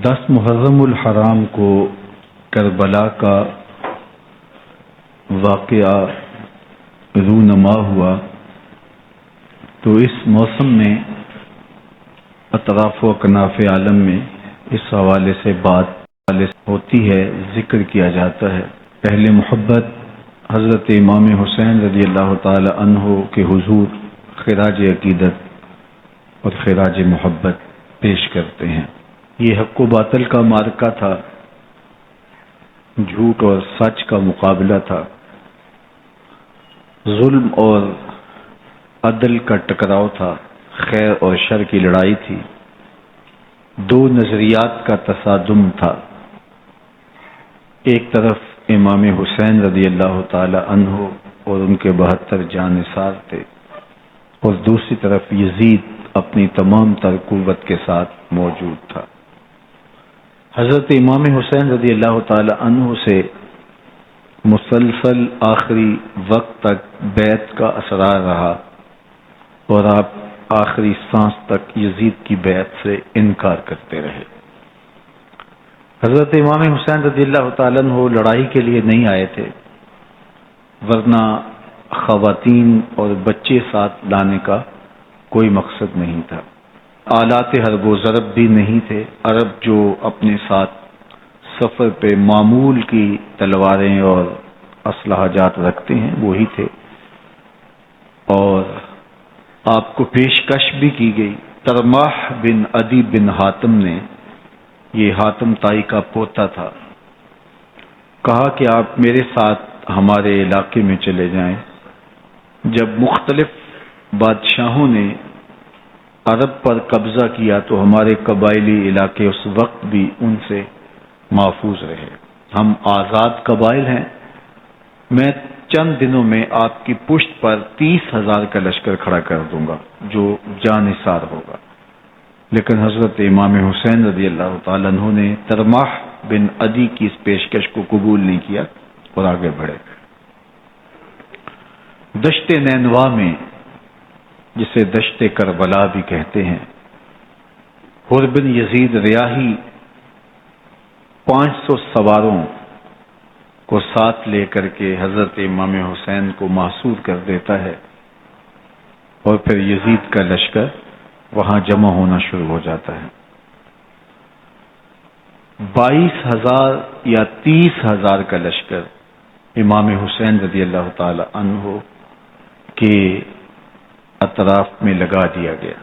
10 محرم الحرام کو کربلا کا واقعہ رونما ہوا تو اس موسم میں اطراف و اکناف عالم میں اس حوالے سے بات ہوتی ہے، ذکر کیا جاتا ہے۔ اہل محبت حضرت امام حسین رضی اللہ تعالی عنہ کے حضور خراج عقیدت اور خراج محبت پیش کرتے ہیں۔ یہ حق و باطل کا معرکہ تھا، جھوٹ اور سچ کا مقابلہ تھا، ظلم اور عدل کا ٹکراؤ تھا، خیر اور شر کی لڑائی تھی، دو نظریات کا تصادم تھا۔ ایک طرف امام حسین رضی اللہ تعالی عنہ اور ان کے 72 جانثار تھے، اور دوسری طرف یزید اپنی تمام تر قوت کے ساتھ موجود تھا۔ حضرت امام حسین رضی اللہ تعالی عنہ سے مسلسل آخری وقت تک بیعت کا اثرار رہا، اور آپ آخری سانس تک یزید کی بیعت سے انکار کرتے رہے۔ حضرت امام حسین رضی اللہ تعالیٰ عنہ لڑائی کے لیے نہیں آئے تھے، ورنہ خواتین اور بچے ساتھ لانے کا کوئی مقصد نہیں تھا۔ آلات حرب و ضرب بھی نہیں تھے۔ عرب جو اپنے ساتھ سفر پہ معمول کی تلواریں اور اسلحہ جات رکھتے ہیں وہی تھے، اور آپ کو پیشکش بھی کی گئی۔ ترماح بن عدی بن حاتم نے، یہ حاتم تائی کا پوتا تھا، کہا کہ آپ میرے ساتھ ہمارے علاقے میں چلے جائیں۔ جب مختلف بادشاہوں نے عرب پر قبضہ کیا تو ہمارے قبائلی علاقے اس وقت بھی ان سے محفوظ رہے۔ ہم آزاد قبائل ہیں۔ میں چند دنوں میں آپ کی پشت پر 30,000 کا لشکر کھڑا کر دوں گا جو جانثار ہوگا۔ لیکن حضرت امام حسین رضی اللہ تعالیٰ عنہ نے ترماح بن عدی کی اس پیشکش کو قبول نہیں کیا اور آگے بڑھے۔ دشت نینوا میں، جسے دشت کربلا بھی کہتے ہیں، حر بن یزید ریاحی 500 سواروں کو ساتھ لے کر کے حضرت امام حسین کو محصور کر دیتا ہے، اور پھر یزید کا لشکر وہاں جمع ہونا شروع ہو جاتا ہے۔ 22,000 یا 30,000 کا لشکر امام حسین رضی اللہ تعالی عنہ کے اطراف میں لگا دیا گیا۔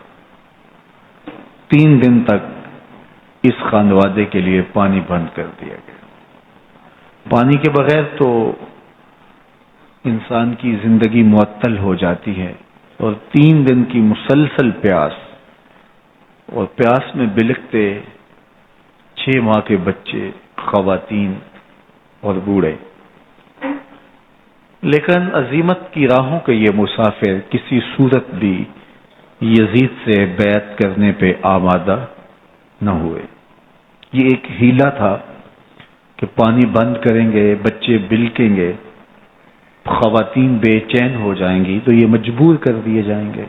3 دن تک اس خانوادے کے لیے پانی بند کر دیا گیا۔ پانی کے بغیر تو انسان کی زندگی معطل ہو جاتی ہے، اور 3 دن کی مسلسل پیاس، اور پیاس میں بلکتے 6 ماہ کے بچے، خواتین اور بوڑھے۔ لیکن عزیمت کی راہوں کے یہ مسافر کسی صورت بھی یزید سے بیعت کرنے پہ آمادہ نہ ہوئے۔ یہ ایک ہیلا تھا کہ پانی بند کریں گے، بچے بلکیں گے، خواتین بے چین ہو جائیں گی تو یہ مجبور کر دیے جائیں گے۔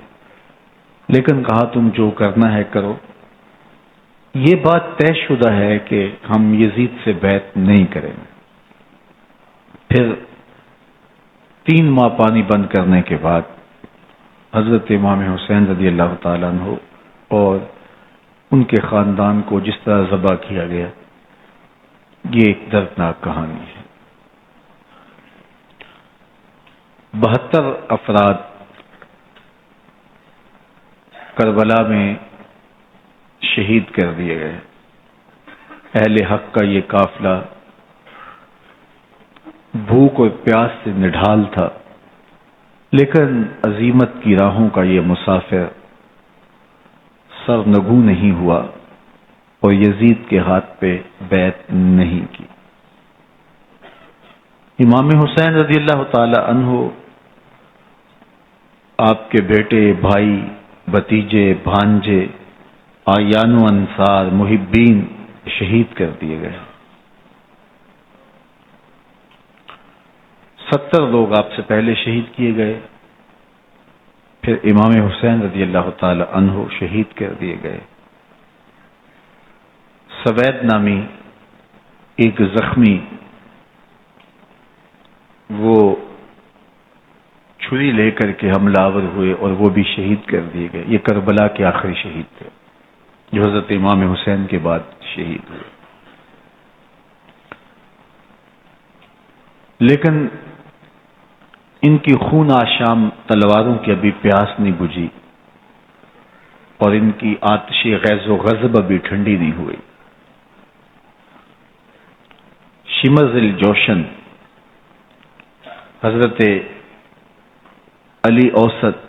لیکن کہا تم جو کرنا ہے کرو۔ یہ بات طے شدہ ہے کہ ہم یزید سے بیعت نہیں کریں گے۔ پھر 3 ماہ پانی بند کرنے کے بعد حضرت امام حسین رضی اللہ تعالیٰ عنہ اور ان کے خاندان کو جس طرح ذبح کیا گیا، یہ ایک دردناک کہانی ہے۔ 72 افراد کربلا میں شہید کر دیے گئے۔ اہل حق کا یہ قافلہ بھوک اور پیاس سے نڈھال تھا، لیکن عزیمت کی راہوں کا یہ مسافر سرنگوں نہیں ہوا اور یزید کے ہاتھ پہ بیعت نہیں کی۔ امام حسین رضی اللہ تعالی عنہ آپ کے بیٹے، بھائی، بھتیجے، بھانجے، اعیان و انصار، محبین شہید کر دیے گئے۔ 70 لوگ آپ سے پہلے شہید کیے گئے، پھر امام حسین رضی اللہ تعالی عنہ شہید کر دیے گئے۔ سوید نامی ایک زخمی وہ چھری لے کر کے حملہ آور ہوئے اور وہ بھی شہید کر دیے گئے. یہ کربلا کے آخری شہید تھے جو حضرت امام حسین کے بعد شہید ہوئے. لیکن ان کی خون آشام تلواروں کی ابھی پیاس نہیں بجھی اور ان کی آتش غیظ و غضب ابھی ٹھنڈی نہیں ہوئی. شمز الجوشن حضرت علی اوسط